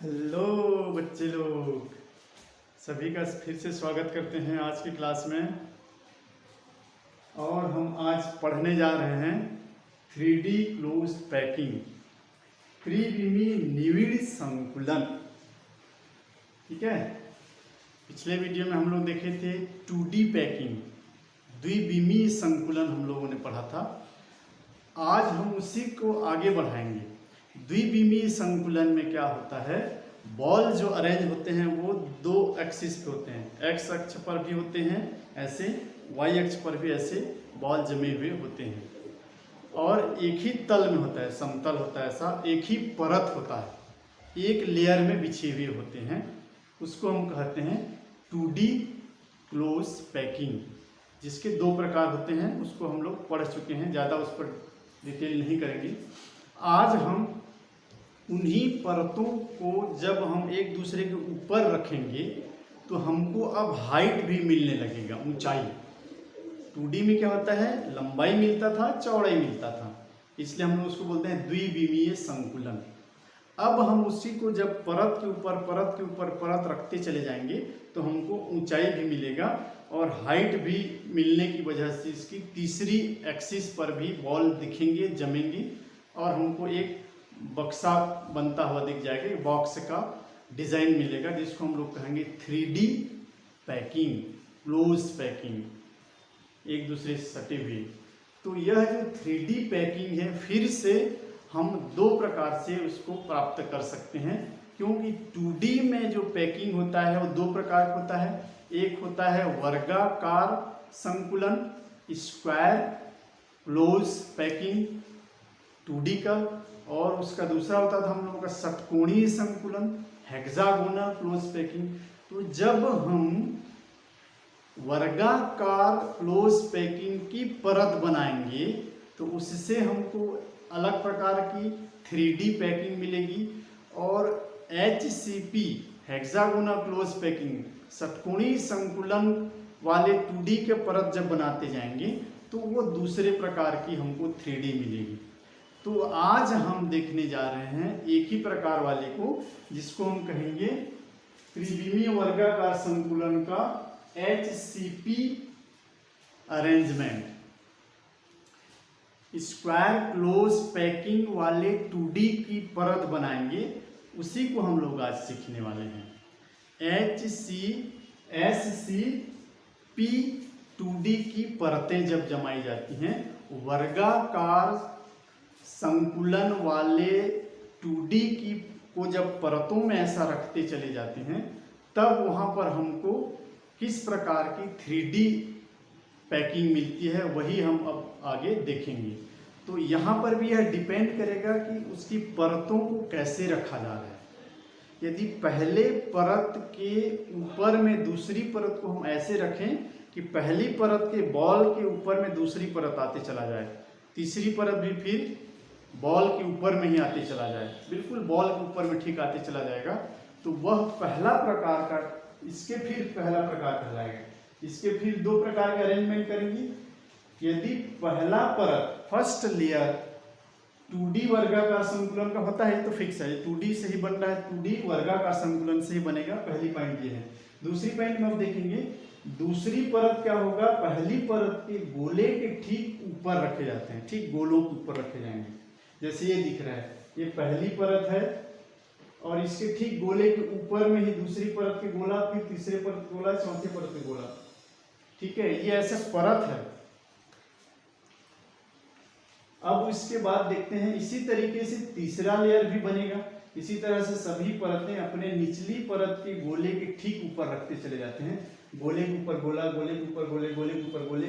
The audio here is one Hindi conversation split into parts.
हेलो बच्चे लोग, सभी का फिर से स्वागत करते हैं आज की क्लास में। और हम आज पढ़ने जा रहे हैं 3D क्लोज पैकिंग, त्रिविमीय निविड़ संकुलन। ठीक है, पिछले वीडियो में हम लोग देखे थे 2D पैकिंग, द्विविमीय संकुलन हम लोगों ने पढ़ा था। आज हम उसी को आगे बढ़ाएंगे। द्विविमीय संकुलन में क्या होता है, बॉल जो अरेंज होते हैं वो दो एक्सिस पे होते हैं, एक्स अक्ष पर भी होते हैं ऐसे, वाई अक्ष पर भी ऐसे बॉल जमे हुए होते हैं, और एक ही तल में होता है, समतल होता है, ऐसा एक ही परत होता है, एक लेयर में बिछे हुए होते हैं। उसको हम कहते हैं 2D क्लोज पैकिंग, जिसके दो प्रकार होते हैं। उसको हम लोग पढ़ चुके हैं, ज़्यादा उस पर डिटेल नहीं करेंगे। आज हम उन्हीं परतों को जब हम एक दूसरे के ऊपर रखेंगे तो हमको अब हाइट भी मिलने लगेगा, ऊंचाई। 2D में क्या होता है, लंबाई मिलता था, चौड़ाई मिलता था, इसलिए हम लोग उसको बोलते हैं द्विविमीय संकुलन। अब हम उसी को जब परत के ऊपर परत के ऊपर परत रखते चले जाएंगे तो हमको ऊंचाई भी मिलेगा और हाइट भी मिलने की वजह से इसकी तीसरी एक्सिस पर भी बॉल दिखेंगे, जमेंगे, और हमको एक बक्सा बनता हुआ दिख जाएगा, बॉक्स का डिजाइन मिलेगा, जिसको हम लोग कहेंगे 3D पैकिंग, क्लोज पैकिंग, एक दूसरे से सटे हुए। तो यह जो 3D पैकिंग है, फिर से हम दो प्रकार से उसको प्राप्त कर सकते हैं, क्योंकि 2D में जो पैकिंग होता है वो दो प्रकार का होता है। एक होता है वर्गाकार संकुलन, स्क्वायर क्लोज पैकिंग 2D का, और उसका दूसरा होता था हम लोगों का षटकोणीय संकुलन, हेक्सागोनल क्लोज पैकिंग। तो जब हम वर्गाकार क्लोज पैकिंग की परत बनाएंगे तो उससे हमको अलग प्रकार की 3D पैकिंग मिलेगी, और HCP हेक्सागोनल क्लोज पैकिंग, षटकोणीय संकुलन वाले 2D के परत जब बनाते जाएंगे तो वो दूसरे प्रकार की हमको 3D मिलेगी। तो आज हम देखने जा रहे हैं एक ही प्रकार वाले को, जिसको हम कहेंगे त्रिविमीय वर्गाकार संकुलन का HCP arrangement. Square close packing वाले 2D की परत बनाएंगे, उसी को हम लोग आज सीखने वाले हैं। SCP 2D की परतें जब जमाई जाती हैं, वर्गाकार संकुलन वाले 2D की को जब परतों में ऐसा रखते चले जाते हैं, तब वहाँ पर हमको किस प्रकार की 3D पैकिंग मिलती है, वही हम अब आगे देखेंगे। तो यहाँ पर भी यह डिपेंड करेगा कि उसकी परतों को कैसे रखा जा रहा है। यदि पहले परत के ऊपर में दूसरी परत को हम ऐसे रखें कि पहली परत के बॉल के ऊपर में दूसरी परत आते चला जाए, तीसरी परत भी फिर बॉल के ऊपर में ही आते चला जाए, बिल्कुल बॉल के ऊपर में ठीक आते चला जाएगा, तो वह पहला प्रकार का, इसके फिर पहला प्रकार कहलाएगा। इसके फिर दो प्रकार के अरेंजमेंट करेंगे। यदि पहला परत, फर्स्ट लेयर 2D वर्गाकार संकुलन का होता है तो फिक्स है, 2D से ही बन रहा है, 2D वर्गाकार संकुलन से ही बनेगा। पहली पॉइंट ये है। दूसरी पॉइंट में अब देखेंगे, दूसरी परत क्या होगा, पहली परत के गोले के ठीक ऊपर रखे जाते हैं, ठीक गोलों के ऊपर रखे जाएंगे। जैसे ये दिख रहा है, ये पहली परत है, और इसके ठीक गोले के ऊपर में ही दूसरी परत के गोला, फिर तीसरे परत के गोला, चौथी परत के गोला। ठीक है, ये ऐसे परत है। अब इसके बाद देखते हैं, इसी तरीके से तीसरा लेयर भी बनेगा। इसी तरह से सभी परतें अपने निचली परत के गोले के ठीक ऊपर रखते चले जाते हैं, गोले के ऊपर गोला, गोले के ऊपर गोले, गोले के ऊपर गोले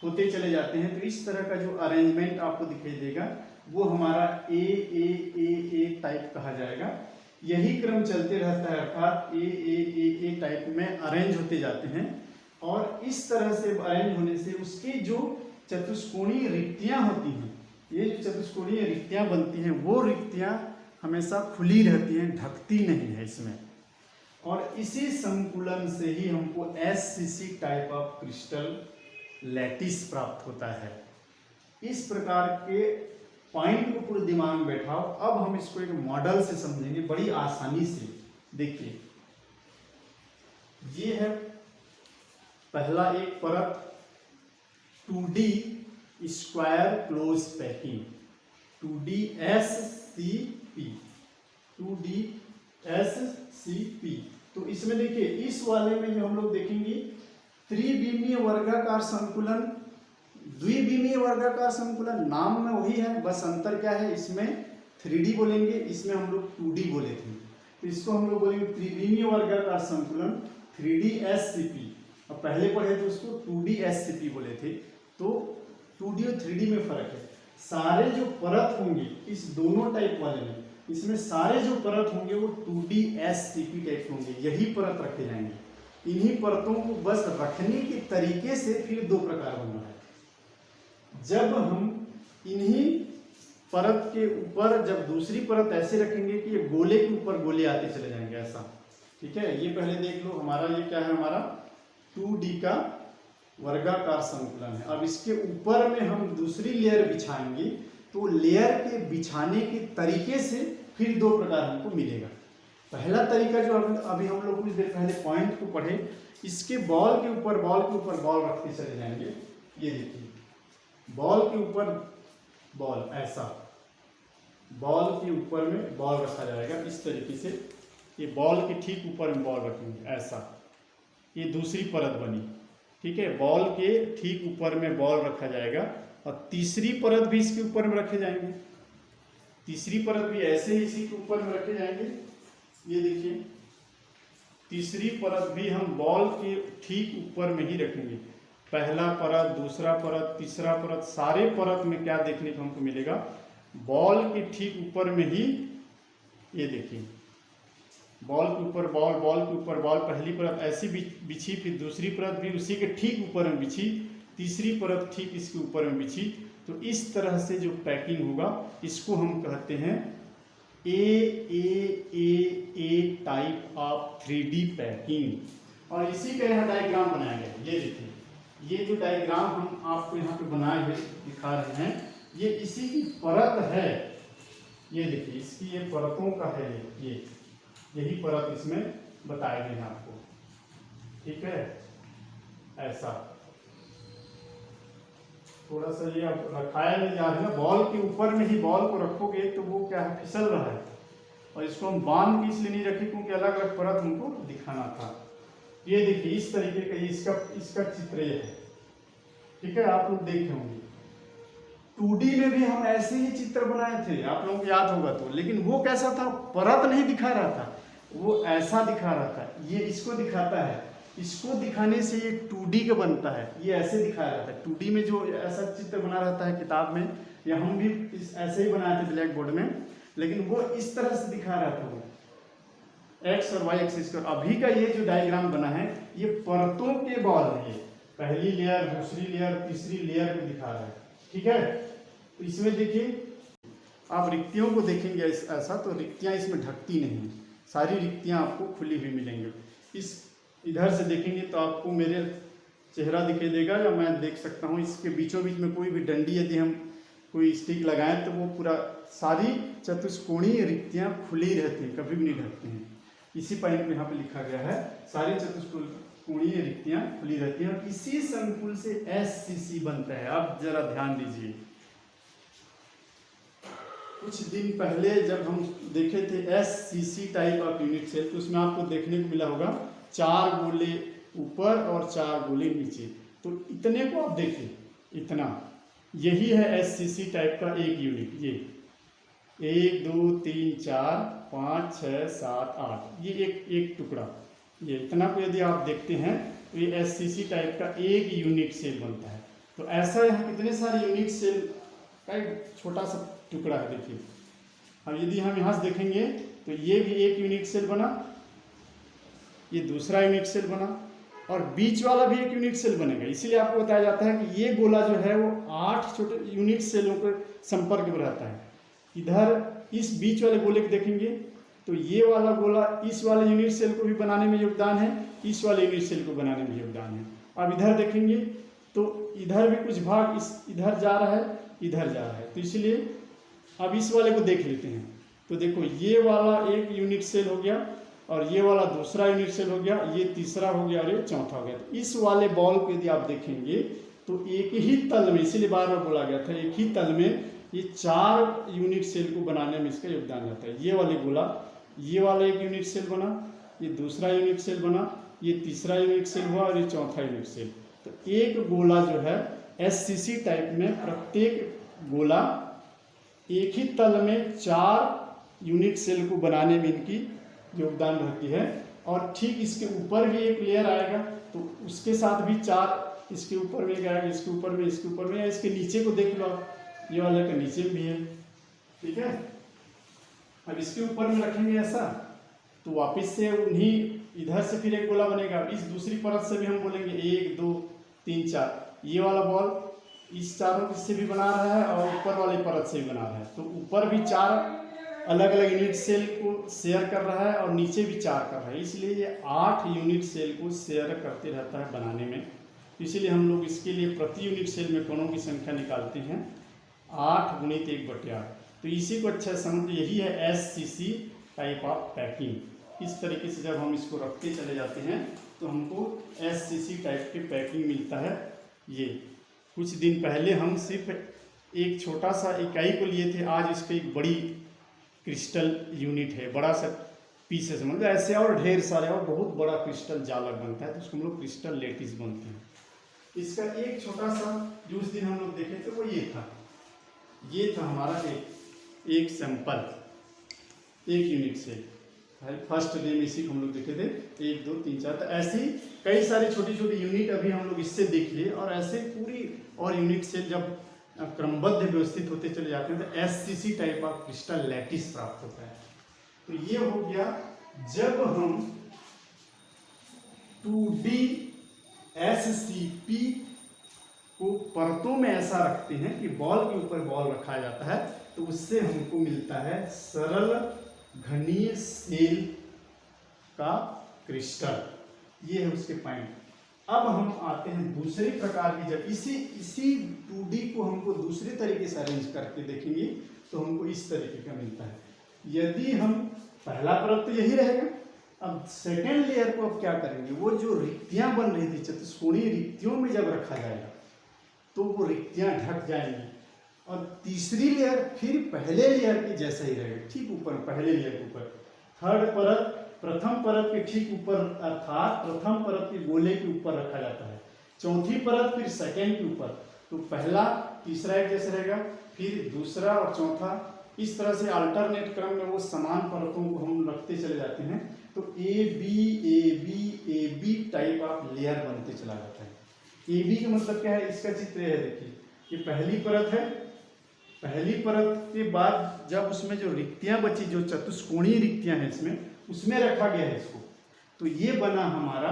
होते चले जाते हैं। तो इस तरह का जो अरेंजमेंट आपको दिखाई देगा वो हमारा ए टाइप कहा जाएगा। यही क्रम चलते रहता है, अर्थात ए टाइप में अरेंज होते जाते हैं, और इस तरह से अरेंज होने से उसके जो चतुष्कोणीय रिक्तियां होती हैं, ये जो चतुष्कोणीय रिक्तियां बनती हैं, वो रिक्तियां हमेशा खुली रहती हैं, ढकती नहीं है इसमें। और इसी संकुलन से ही हमको SCC type of crystal lattice प्राप्त होता है। इस प्रकार के पॉइंट को पूरे दिमाग में बैठाओ। अब हम इसको एक मॉडल से समझेंगे बड़ी आसानी से। देखिए, ये है पहला एक परत 2D square close packing, 2D SCP, 2D SCP। तो इसमें देखिए, इस वाले में जो हम लोग देखेंगे त्रिविमीय वर्गाकार संकुलन, द्विविमीय वर्गाकार संकुलन, नाम में वही है, बस अंतर क्या है, इसमें 3D बोलेंगे, इसमें हम लोग 2D बोले थे। तो इसको हम लोग बोलेंगे त्रिविमीय वर्गाकार संकुलन 3D SCP। अब पहले पढ़े तो उसको 2D SCP बोले थे। तो 2D और 3D में फर्क है। सारे जो परत होंगे इस दोनों टाइप वाले में, इसमें सारे जो परत होंगे वो 2D SCP टाइप होंगे, यही परत रखे जाएंगे। इन्हीं परतों को बस रखने के तरीके से फिर दो प्रकार बना है। जब हम इन्हीं परत के ऊपर जब दूसरी परत ऐसे रखेंगे कि ये गोले के ऊपर गोले आते चले जाएंगे, ऐसा, ठीक है। ये पहले देख लो, हमारा ये क्या है, हमारा 2D का वर्गाकार संकुलन है। अब इसके ऊपर में हम दूसरी लेयर बिछाएंगे, तो लेयर के बिछाने के तरीके से फिर दो प्रकार हमको मिलेगा। पहला तरीका जो अभी हम लोग कुछ देर पहले पॉइंट को पढ़े, इसके बॉल के ऊपर बॉल रखते चले जाएंगे। ये देखिए, बॉल के ऊपर बॉल, ऐसा बॉल के ऊपर में बॉल रखा जाएगा इस तरीके से। ये बॉल के ठीक ऊपर में बॉल रखेंगे, ऐसा। ये दूसरी परत बनी, ठीक है। बॉल के ठीक ऊपर में बॉल रखा जाएगा और तीसरी परत भी इसके ऊपर में रखे जाएंगे। तीसरी परत भी ऐसे ही इसी के ऊपर में रखे जाएंगे। ये देखिए, तीसरी परत भी हम बॉल के ठीक ऊपर में ही रखेंगे। पहला परत, दूसरा परत, तीसरा परत, सारे परत में क्या देखने को हमको मिलेगा, बॉल के ठीक ऊपर में ही, ये देखिए, बॉल के ऊपर बॉल के ऊपर बॉल, पहली परत ऐसी बिछी, फिर दूसरी परत भी उसी के ठीक ऊपर में बिछी, तीसरी परत ठीक इसके ऊपर में बिछी। तो इस तरह से जो पैकिंग होगा इसको हम कहते हैं ए टाइप ऑफ 3D पैकिंग। और इसी का यहाँ डायग्राम बनाया गया। ये देखिए, ये जो डायग्राम हम आपको यहाँ पे बनाए हुए दिखा रहे हैं, ये इसी की परत है। ये देखिए, इसकी ये परतों का है, ये यही परत इसमें बताए गए हैं आपको, ठीक है। ऐसा थोड़ा सा ये अब रखाया नहीं जा रहा है, बॉल के ऊपर में ही बॉल को रखोगे तो वो क्या है, फिसल रहा है। और इसको हम बांध के इसलिए नहीं रखे क्योंकि अलग अलग परत हमको दिखाना था। ये देखिए, इस तरीके का इसका चित्र ये है, ठीक है। आप लोग देखे होंगे 2D में भी हम ऐसे ही चित्र बनाए थे, आप लोगों को याद होगा तो। लेकिन वो कैसा था, परत नहीं दिखा रहा था, वो ऐसा दिखा रहा था। ये इसको दिखाता है, इसको दिखाने से ये 2D का बनता है। ये ऐसे दिखा रहा था 2D में, जो ऐसा चित्र बना रहता है किताब में, या हम भी ऐसे ही बनाए थे ब्लैक बोर्ड में, लेकिन वो इस तरह से दिखा रहा था, वो एक्स और वाई एक्सिस का। अभी का ये जो डायग्राम बना है, ये परतों के बॉल है, ये पहली लेयर, दूसरी लेयर, तीसरी लेयर को दिखा रहा है, ठीक है। तो इसमें देखिए, आप रिक्तियों को देखेंगे ऐसा, तो रिक्तियां इसमें ढकती नहीं है, सारी रिक्तियां आपको खुली हुई मिलेंगी। इस इधर से देखेंगे तो आपको मेरे चेहरा दिखाई देगा, या मैं देख सकता हूँ इसके बीचों बीच में कोई भी डंडी यदि हम कोई स्टिक लगाएं तो वो पूरा सारी चतुष्कोणीय रिक्तियां खुली रहती हैं, कभी भी नहीं ढकती हैं। इसी पॉइंट में यहाँ पे लिखा गया है, सारी चतुष्कोणीय रिक्तियां खुली रहती हैं। और इसी संकुल से SCC बनता है। अब जरा ध्यान दीजिए, कुछ दिन पहले जब हम देखे थे SCC type of unit cell, तो उसमें आपको देखने को मिला होगा 4 गोले ऊपर और 4 गोले नीचे। तो इतने को आप देखिए, इतना, यही है SCC टाइप का एक यूनिट। ये 1 2 3 4 5 6 7 8, ये एक टुकड़ा, ये इतना को यदि आप देखते हैं तो ये SCC टाइप का एक यूनिट सेल बनता है। तो ऐसा यहाँ कितने सारे यूनिट सेल का एक छोटा सा टुकड़ा है, देखिए। अब यदि हम यहाँ से देखेंगे तो ये भी एक यूनिट सेल बना, ये दूसरा यूनिट सेल बना, और बीच वाला भी एक यूनिट सेल बनेगा। इसीलिए आपको बताया जाता है कि ये गोला जो है वो 8 छोटे यूनिट सेलों के संपर्क में रहता है। इधर इस बीच वाले गोले को देखेंगे तो ये वाला गोला इस वाले यूनिट सेल को भी बनाने में योगदान है, इस वाले यूनिट सेल को बनाने में योगदान है। अब इधर देखेंगे तो इधर भी कुछ भाग इधर जा रहा है, इधर जा रहा है। तो इसलिए अब इस वाले को देख लेते हैं। तो देखो ये वाला एक यूनिट सेल हो गया और ये वाला दूसरा यूनिट सेल हो गया, ये तीसरा हो गया और ये चौथा हो गया। तो इस वाले बॉल को यदि आप देखेंगे तो एक ही तल में, इसीलिए बार बार बोला गया था, एक ही तल में ये 4 यूनिट सेल को बनाने में इसका योगदान रहता है। ये वाले गोला, ये वाला एक यूनिट सेल बना, ये दूसरा यूनिट सेल बना, ये तीसरा यूनिट सेल हुआ और ये चौथा यूनिट सेल। तो एक गोला जो है एससीसी टाइप में, प्रत्येक गोला एक ही तल में 4 यूनिट सेल को बनाने में इनकी योगदान रहती है। और ठीक इसके ऊपर भी एक लेयर आएगा तो उसके साथ भी 4 इसके ऊपर में आएगा, इसके ऊपर में, इसके ऊपर में, या इसके नीचे को देख लो आप, ये वाले का नीचे भी है, ठीक है। अब इसके ऊपर में रखेंगे ऐसा तो वापस से उन्हीं इधर से फिर एक गोला बनेगा। इस दूसरी परत से भी हम बोलेंगे 1 2 3 4, ये वाला बॉल इस चारों से भी बना रहा है और ऊपर वाली परत से भी बना रहा है। तो ऊपर भी 4 अलग अलग यूनिट सेल को शेयर कर रहा है और नीचे भी 4 कर रहा है, इसलिए ये 8 यूनिट सेल को शेयर करते रहता है बनाने में। इसीलिए हम लोग इसके लिए प्रति यूनिट सेल में कोणों की संख्या निकालते हैं 8 गुणित 1/8। तो इसी को अच्छा समझ, यही है एससीसी टाइप ऑफ पैकिंग। इस तरीके से जब हम इसको रखते चले जाते हैं तो हमको एससीसी टाइप की पैकिंग मिलता है। ये कुछ दिन पहले हम सिर्फ एक छोटा सा इकाई को लिए थे, आज इसका एक बड़ी क्रिस्टल यूनिट है, बड़ा सा पीसेस, मतलब ऐसे और ढेर सारे और बहुत बड़ा क्रिस्टल जालक बनता है, तो उसको हम लोग क्रिस्टल लेटिस बोलते हैं। इसका एक छोटा सा जो उस दिन हम लोग देखे थे वो ये था हमारा एक सैंपल, एक यूनिट से फर्स्ट डे में इसी को हम लोग देखे थे 1 2 3 4। तो ऐसी कई सारी छोटी छोटी यूनिट अभी हम लोग इससे देख लिए, और ऐसे पूरी और यूनिट से जब क्रमबद्ध व्यवस्थित होते चले जाते हैं तो SCC type of crystal lattice प्राप्त होता है। तो ये हो गया जब हम 2D SCP को परतों में ऐसा रखते हैं कि बॉल के ऊपर बॉल रखा जाता है, तो उससे हमको मिलता है सरल घनीय सेल का क्रिस्टल। ये है उसके पॉइंट। अब हम आते हैं दूसरे प्रकार की, जब इसी 2D को हमको दूसरे तरीके से अरेंज करके देखेंगे तो हमको इस तरीके का मिलता है। यदि हम पहला परत तो यही रहेगा, अब सेकेंड लेयर को अब क्या करेंगे, वो जो रिक्तियां बन रही थी चतुष्कोणीय रिक्तियों में जब रखा जाएगा तो वो रिक्तियां ढक जाएंगी, और तीसरी लेयर फिर पहले लेयर के जैसा ही रहेगा, ठीक ऊपर, पहले लेयर के ऊपर। थर्ड परत प्रथम परत के ठीक ऊपर, अर्थात प्रथम परत के गोले के ऊपर रखा जाता है। चौथी परत फिर सेकेंड के ऊपर, तो पहला तीसरा एक जैसा रहेगा, फिर दूसरा और चौथा, इस तरह से अल्टरनेट क्रम में वो समान परतों को हम रखते चले जाते हैं। तो A B type of layer बनते चला जाता है। ए बी का मतलब क्या है, इसका चित्र है, देखिए ये पहली परत है। पहली परत के बाद जब उसमें जो रिक्तियां बची, जो चतुष्कोणीय रिक्तियां हैं इसमें, उसमें रखा गया है इसको, तो ये बना हमारा,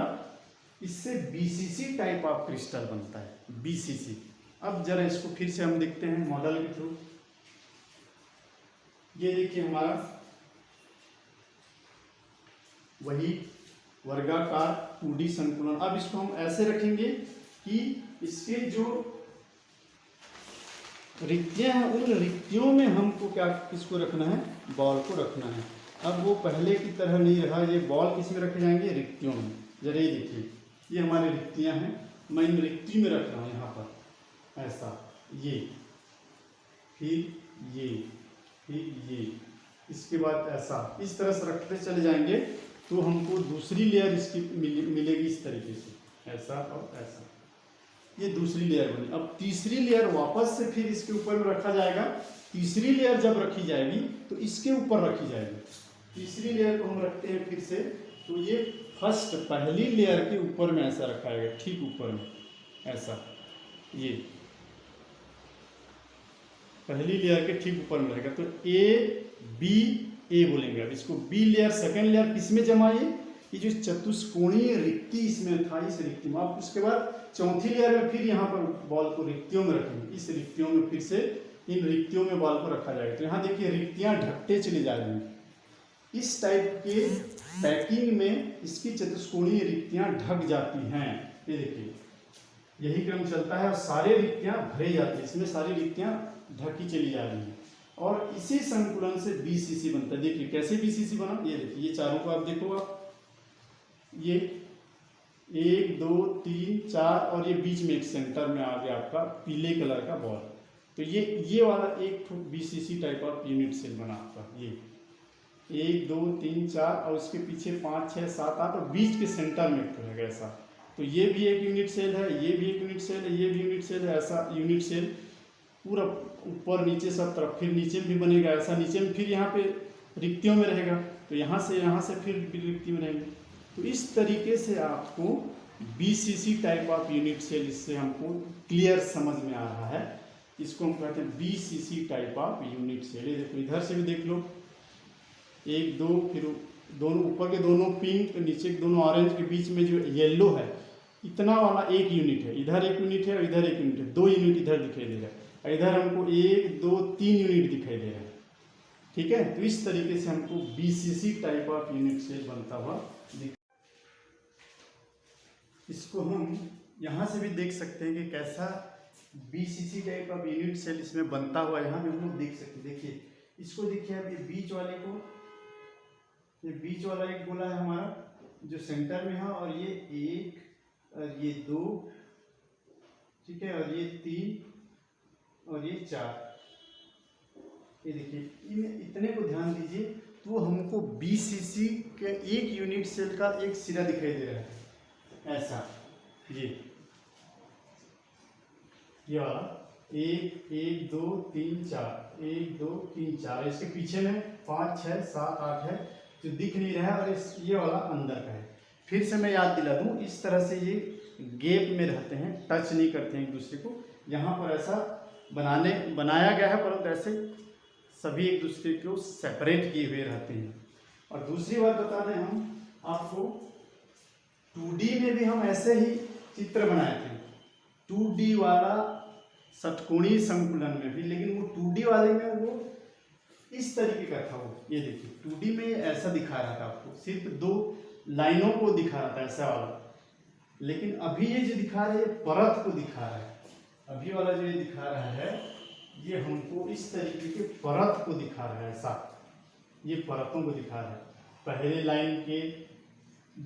इससे बीसीसी टाइप ऑफ क्रिस्टल बनता है, बीसीसी। अब जरा इसको फिर से हम देखते हैं मॉडल के थ्रू। ये देखिए हमारा वही वर्गाकार 2D संकुलन। अब इसको हम ऐसे रखेंगे कि इसके जो रिक्तियां हैं उन रिक्तियों में हमको क्या, किसको रखना है, बॉल को रखना है। अब वो पहले की तरह नहीं रहा, ये बॉल किस में रखे जाएंगे, रिक्तियों में। जरा ये देखिए, ये हमारी रिक्तियां हैं, मैं इन रिक्ति में रख रहा हूँ यहाँ पर ऐसा, ये फिर ये, इसके बाद ऐसा, इस तरह से रखते चले जाएंगे तो हमको दूसरी लेयर इसकी मिलेगी इस तरीके से, ऐसा और ऐसा, ये दूसरी लेयर बनी। अब तीसरी लेयर वापस से फिर इसके ऊपर में रखा जाएगा। तीसरी लेयर जब रखी जाएगी तो इसके ऊपर रखी जाएगी। तीसरी लेयर को हम रखते हैं फिर से, तो ये फर्स्ट पहली लेयर के ऊपर में ऐसा रखा जाएगा, ठीक ऊपर में ऐसा, ये पहली लेयर के ठीक ऊपर में रहेगा। तो ए बोलेंगे। अब इसको बी लेयर, सेकेंड लेयर किस में जमा, ये जो चतुष्कोणीय रिक्ति इसमें था, इस रिक्ति में। अब उसके बाद चौथी लेयर में फिर यहाँ पर बॉल को रिक्तियों में रखेंगे, इस रिक्तियों में फिर से इन रिक्तियों में बॉल को रखा जाएगा। तो यहाँ देखिए रिक्तियाँ ढकते चले जा रही हैं। इस टाइप के पैकिंग में इसकी चतुष्कोणीय रिक्तियाँ ढक जाती हैं। ये देखिए यही क्रम चलता है और सारे रिक्तियाँ भरे जाती हैं, इसमें सारी रिक्तियाँ ढकी चली जा रही हैं। और इसी संकुलन से BCC बनता है। देखिए कैसे BCC बना, ये देखिए, ये चारों को आप देखो, आप ये 1 2 3 4 और ये बीच में एक सेंटर में आ गया आपका पीले कलर का बॉल। तो ये वाला एक BCC type of unit cell बना आपका, ये 1 2 3 4 और उसके पीछे 5 6 7 8 और बीच के सेंटर में एक रहेगा ऐसा। तो ये भी एक यूनिट सेल है, ये भी एक यूनिट सेल है, ये भी यूनिट सेल है। ऐसा यूनिट सेल पूरा ऊपर नीचे सब तरफ, फिर नीचे में भी बनेगा ऐसा, नीचे में फिर यहाँ पे रिक्तियों में रहेगा, तो यहाँ से फिर रिक्ति में रहेंगे। तो इस तरीके से आपको BCC type of unit cell, इससे हमको क्लियर समझ में आ रहा है। इसको हम कहते हैं BCC type of unit cell. ये देखो इधर से भी देख लो, 1 2, फिर दोनों ऊपर के दोनों पिंक, नीचे के दोनों ऑरेंज, के बीच में जो येलो है, इतना वाला एक यूनिट है। इधर एक यूनिट है और इधर एक यूनिट है, 2 यूनिट इधर दिखाई दे रहा है, इधर हमको 1 2 3 यूनिट दिखाई दे रहा है। ठीक है, तो इस तरीके से हमको BCC type of unit cell बनता हुआ इसको हम यहाँ से भी देख सकते हैं कि कैसा BCC type of unit cell इसमें बनता हुआ यहाँ भी हम लोग देख सकते हैं। देखिए इसको देखिए आप, ये बीच वाले को, ये बीच वाला एक गोला है हमारा जो सेंटर में है, और ये 1 और ये 2, ठीक है, और ये 3 और ये 4। ये देखिए इन इतने को ध्यान दीजिए, तो हमको BCC के एक यूनिट सेल का एक सिरा दिखाई दे रहा है ऐसा। ये वाला 1 1 2 3 4 1 2 3 4, इसके पीछे में 5 6 7 8 है जो दिख नहीं रहा है, और ये वाला अंदर का है। फिर से मैं याद दिला दूं, इस तरह से ये गैप में रहते हैं, टच नहीं करते हैं एक दूसरे को। यहाँ पर ऐसा बनाया गया है, परंतु ऐसे सभी एक दूसरे को सेपरेट किए हुए रहते हैं। और दूसरी बात बता दें हम आपको, 2D में भी हम ऐसे ही चित्र बनाए थे, 2D वाला षटकोणीय संकुलन में भी, लेकिन वो 2D वाले में वो इस तरीके का था। वो ये देखिए 2D में ऐसा दिखा रहा था आपको, सिर्फ 2 लाइनों को दिखा रहा था ऐसा वाला, लेकिन अभी ये जो दिखा रहा है ये परत को दिखा रहा है। अभी वाला जो ये दिखा रहा है ये हमको इस तरीके के परत को दिखा रहा है ऐसा, ये परतों को दिखा रहा है। पहले लाइन के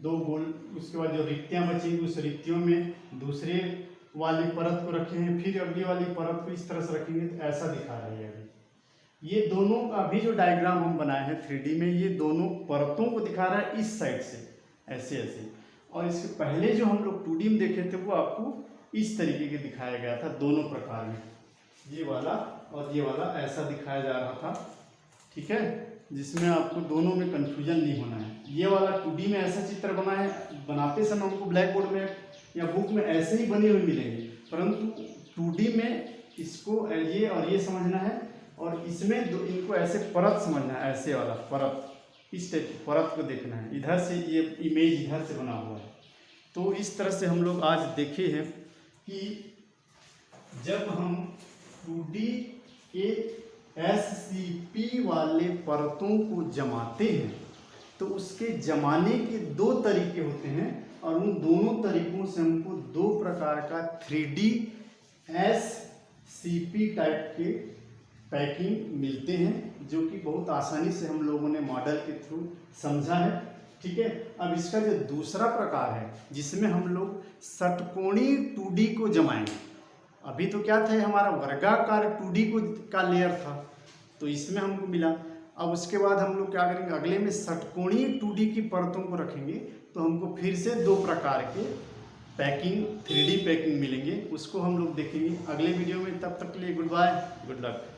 2 गोल, उसके बाद जो रिक्तियाँ बचेंगी उस रिक्तियों में दूसरे वाली परत को रखे हैं, फिर अगली वाली परत को इस तरह से रखेंगे, तो ऐसा दिखा रहा है। अभी ये दोनों का अभी जो डायग्राम हम बनाए हैं 3D में, ये दोनों परतों को दिखा रहा है इस साइड से ऐसे ऐसे, और इसके पहले जो हम लोग 2D में देखे थे वो आपको इस तरीके के दिखाया गया था, दोनों प्रकार में, ये वाला और ये वाला ऐसा दिखाया जा रहा था। ठीक है, जिसमें आपको दोनों में कंफ्यूजन नहीं होना है। ये वाला 2D में ऐसा चित्र बना है, बनाते समय हमको ब्लैक बोर्ड में या बुक में ऐसे ही बने हुए मिलेंगे, परंतु 2D में इसको ये और ये समझना है, और इसमें इनको ऐसे परत समझना है, ऐसे वाला परत, इस टाइप की परत को देखना है। इधर से ये इमेज इधर से बना हुआ है। तो इस तरह से हम लोग आज देखे हैं कि जब हम 2D के SCP वाले परतों को जमाते हैं तो उसके जमाने के 2 तरीके होते हैं, और उन दोनों तरीकों से हमको 2 प्रकार का 3D SCP टाइप के पैकिंग मिलते हैं, जो कि बहुत आसानी से हम लोगों ने मॉडल के थ्रू समझा है। ठीक है, अब इसका जो दूसरा प्रकार है जिसमें हम लोग षटकोणीय 2D को जमाएंगे। अभी तो क्या था, हमारा वर्गाकार 2D का लेयर था, तो इसमें हमको मिला। अब उसके बाद हम लोग क्या करेंगे, अगले में षटकोणीय 2D की परतों को रखेंगे, तो हमको फिर से 2 प्रकार के पैकिंग 3D पैकिंग मिलेंगे, उसको हम लोग देखेंगे अगले वीडियो में। तब तक के लिए गुड बाय, गुड लक।